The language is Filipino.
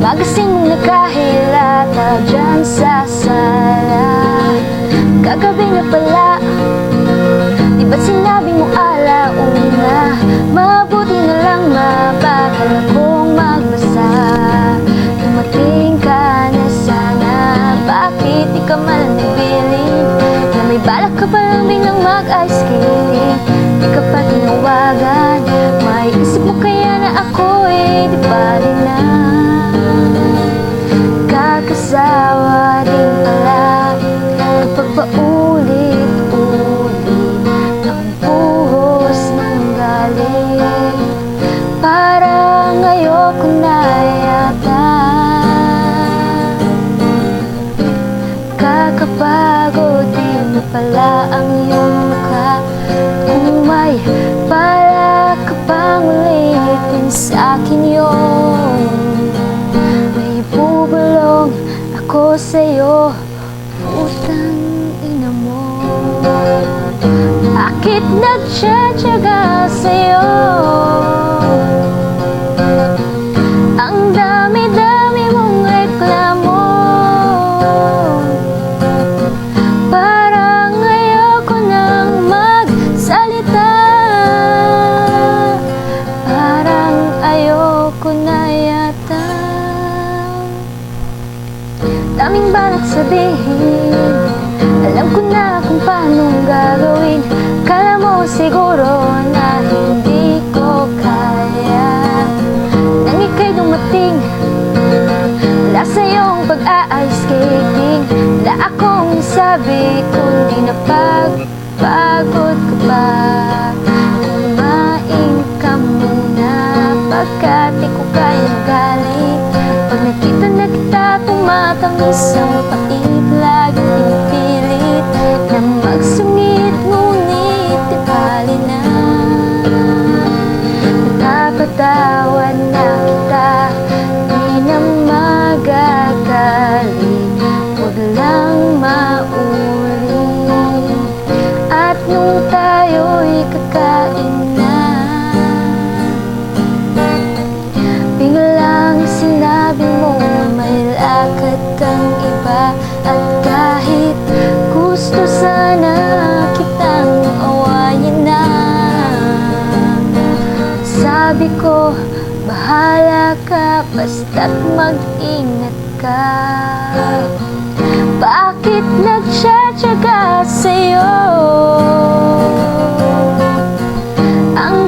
Magasing mong nakahilata dyan sa sala. Kagabi na pala, di ba't sinabi mo alauna? Mabuti na lang mabagal akong magbasa. Dumating ka na sana, bakit di ka man nagbilin? Na may balak ka palang biglang mag-ice skating. Di ka pa tinawagan, may isip mo kaya na ako di bali na. Kakasawa din pala kapag paulit-ulit ang buhos ng galing. Parang ayoko na yata. Kakapagod din pala ang iyong mukha. Kung may balak ka pang ulitin sa'kin yun, may bubulong ako sa'yo, putang ina mo. Bakit nagtsatsaga sa'yo? Ang dami-dami mong reklamo. Parang ayoko nang magsalita. Parang ayoko na yata. Daming balak sabihin, alam ko na kung paano gagawin. Kala mo siguro na hindi ko kaya. Nang ika'y dumating, wala sa'yong pag-a-ice skating. Wala akong sabi kundi napagpagod ka pa. Kumain ka muna pagkat di ko kaya magalit. Pag nakita na kita, tumatamis ang pait. Lagi pinipilit na magsungit, ngunit di bali na. Napatawad na kita, di na magagaling. Huwag lang maulit. At nung tayo'y kakain na, biglang sinabi mo may lakad kang iba. At kahit gusto sana kitang awayin na, sabi ko bahala ka basta't mag-ingat ka. Bakit nagtsatsaga sa'yo? Ang